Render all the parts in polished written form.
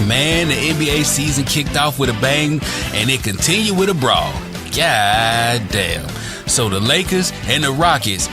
Man, the NBA season kicked off with a bang, and it continued with a brawl. God damn. So the Lakers and the Rockets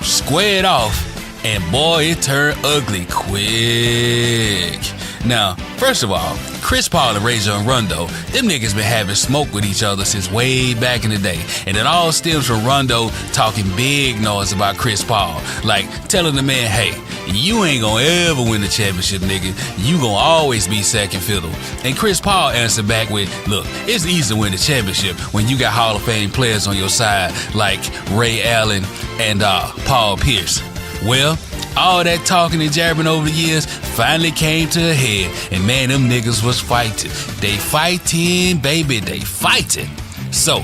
squared off, and boy, it turned ugly quick. Now, first of all, Chris Paul and Rajon Rondo, them niggas been having smoke with each other since way back in the day. And it all stems from Rondo talking big noise about Chris Paul. Like, telling the man, hey, you ain't gonna ever win the championship, nigga. You gonna always be second fiddle. And Chris Paul answered back with, look, it's easy to win the championship when you got Hall of Fame players on your side like Ray Allen and Paul Pierce. Well, all that talking and jabbering over the years finally came to a head, and man, them niggas was fighting. They fighting, baby, they fighting. So,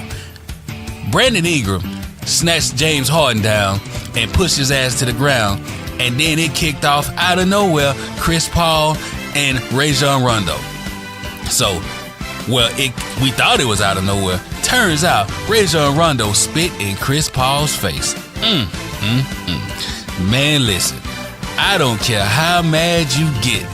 Brandon Ingram snatched James Harden down and pushed his ass to the ground, and then it kicked off out of nowhere, Chris Paul and Rajon Rondo. So, well, we thought it was out of nowhere. Turns out, Rajon Rondo spit in Chris Paul's face. Man, listen, I don't care how mad you get.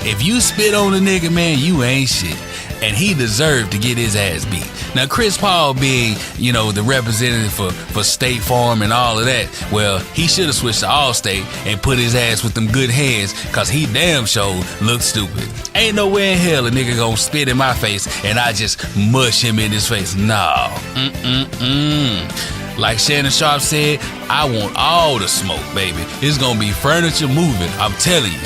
If you spit on a nigga, man, you ain't shit. And he deserved to get his ass beat. Now, Chris Paul being, the representative for State Farm and all of that, well, he should have switched to Allstate and put his ass with them good hands, cause he damn sure looked stupid. Ain't nowhere in hell a nigga gonna spit in my face and I just mush him in his face. No. Like Shannon Sharp said, I want all the smoke, baby. It's gonna be furniture moving, I'm telling you.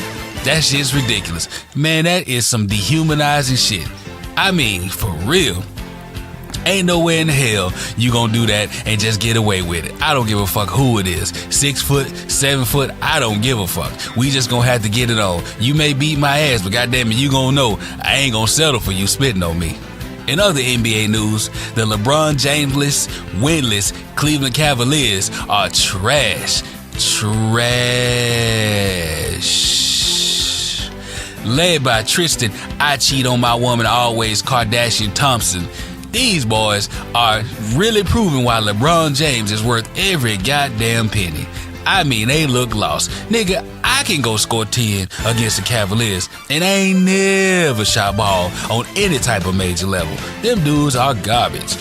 That shit's ridiculous. Man, that is some dehumanizing shit. I mean, for real. Ain't nowhere in hell you gonna do that and just get away with it. I don't give a fuck who it is. 6 foot, 7 foot, I don't give a fuck. We just gonna have to get it on. You may beat my ass, but goddamn it, you gonna know I ain't gonna settle for you spitting on me. In other NBA news, the LeBron James-less, winless Cleveland Cavaliers are trash. Led by Tristan, I cheat on my woman always, Kardashian Thompson. These boys are really proving why LeBron James is worth every goddamn penny. I mean, they look lost. Nigga, I can go score 10 against the Cavaliers, and I ain't never shot ball on any type of major level. Them dudes are garbage.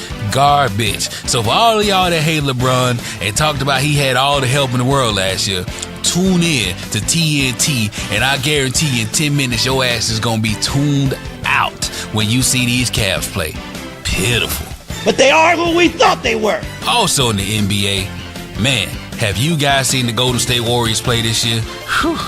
So for all of y'all that hate LeBron and talked about he had all the help in the world last year, tune in to TNT, and I guarantee in 10 minutes your ass is gonna be tuned out when you see these Cavs play. Pitiful. But they are who we thought they were. Also in the NBA, man, have you guys seen the Golden State Warriors play this year? Whew.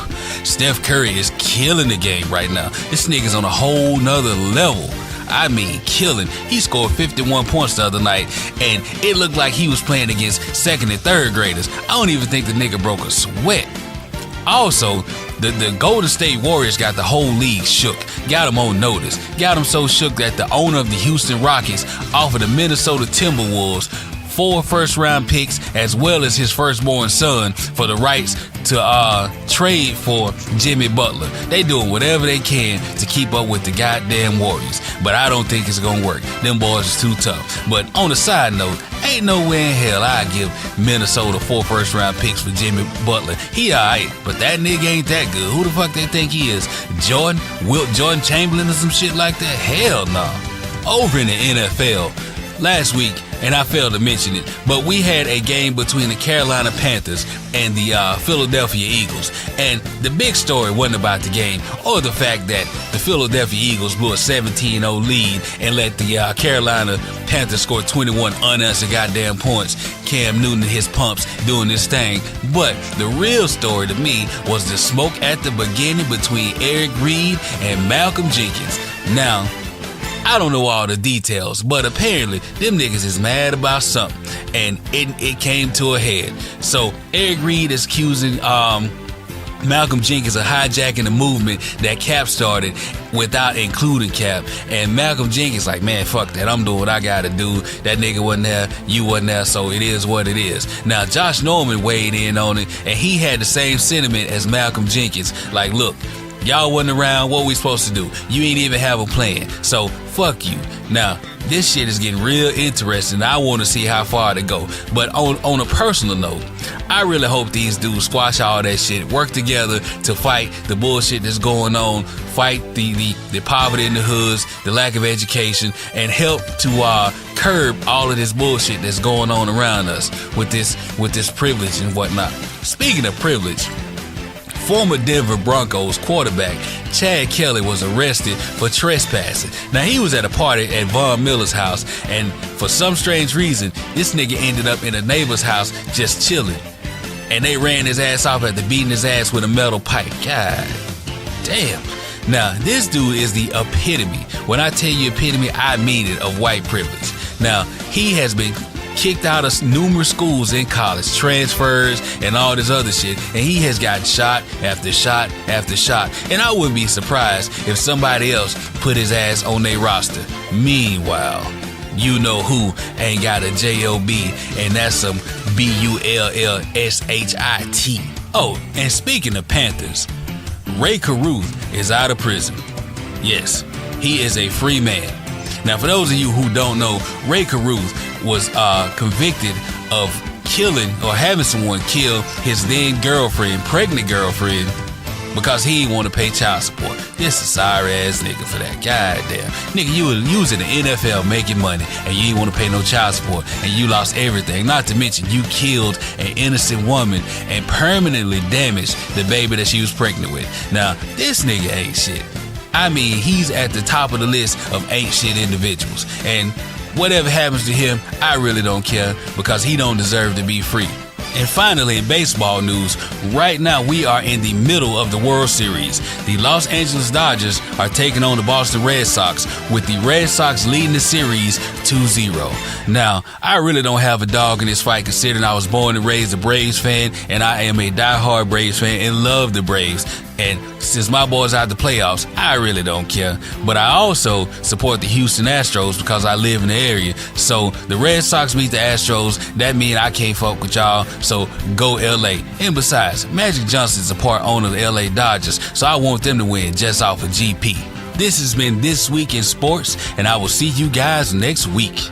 Steph Curry is killing the game right now. This nigga's on a whole nother level. I mean, killing. He scored 51 points the other night, and it looked like he was playing against second and third graders. I don't even think the nigga broke a sweat. Also, the Golden State Warriors got the whole league shook. Got them on notice. Got them so shook that the owner of the Houston Rockets offered the Minnesota Timberwolves 4 first-round picks as well as his firstborn son for the rights to trade for Jimmy Butler. They doing whatever they can to keep up with the goddamn Warriors, but I don't think it's gonna work. Them boys is too tough. But on the side note, ain't nowhere in hell I give Minnesota 4 first-round picks for Jimmy Butler. He alright, but that nigga ain't that good. Who the fuck they think he is? Wilt Jordan Chamberlain or some shit like that? Hell no. Over in the NFL, last week, and I failed to mention it, but we had a game between the Carolina Panthers and the Philadelphia Eagles. And the big story wasn't about the game or the fact that the Philadelphia Eagles blew a 17-0 lead and let the Carolina Panthers score 21 unanswered goddamn points. Cam Newton and his pumps doing this thing. But the real story to me was the smoke at the beginning between Eric Reid and Malcolm Jenkins. Now, I don't know all the details, but apparently them niggas is mad about something, and it came to a head. So Eric Reid is accusing Malcolm Jenkins of hijacking the movement that Cap started without including Cap, and Malcolm Jenkins like, man, fuck that, I'm doing what I gotta do. That nigga wasn't there, you wasn't there, so it is what it is. Now Josh Norman weighed in on it, and he had the same sentiment as Malcolm Jenkins. Like, look, Y'all wasn't around. What we supposed to do? You ain't even have a plan. So fuck you. Now, this shit is getting real interesting. I want to see how far to go. But on a personal note, I really hope these dudes squash all that shit, work together to fight the bullshit that's going on, fight the poverty in the hoods, the lack of education, and help to curb all of this bullshit that's going on around us with this privilege and whatnot. Speaking of privilege, former Denver Broncos quarterback Chad Kelly was arrested for trespassing. Now, he was at a party at Von Miller's house, and for some strange reason, this nigga ended up in a neighbor's house just chilling. And they ran his ass off after beating his ass with a metal pipe. God damn. Now, this dude is the epitome. When I tell you epitome, I mean it, of white privilege. Now, he has been kicked out of numerous schools in college, transfers, and all this other shit, and he has gotten shot after shot after shot. And I wouldn't be surprised if somebody else put his ass on their roster. Meanwhile, you know who ain't got a J-O-B, and that's some B-U-L-L-S-H-I-T. Oh, and speaking of Panthers, Ray Caruth is out of prison. Yes, he is a free man. Now, for those of you who don't know, Ray Caruth was convicted of killing or having someone kill his then girlfriend, pregnant girlfriend, because he didn't want to pay child support. This is a sorry ass nigga for that. Goddamn. Nigga, you was in the NFL making money and you didn't want to pay no child support and you lost everything. Not to mention you killed an innocent woman and permanently damaged the baby that she was pregnant with. Now, this nigga ain't shit. I mean, he's at the top of the list of ain't shit individuals. And whatever happens to him, I really don't care, because he don't deserve to be free. And finally, in baseball news, right now we are in the middle of the World Series. The Los Angeles Dodgers are taking on the Boston Red Sox, with the Red Sox leading the series 2-0. Now, I really don't have a dog in this fight, considering I was born and raised a Braves fan, and I am a diehard Braves fan and love the Braves. And since my boys are out the playoffs, I really don't care. But I also support the Houston Astros because I live in the area. So the Red Sox beat the Astros. That means I can't fuck with y'all. So go LA. And besides, Magic Johnson's a part owner of the LA Dodgers, so I want them to win just off of GP. This has been This Week in Sports, and I will see you guys next week.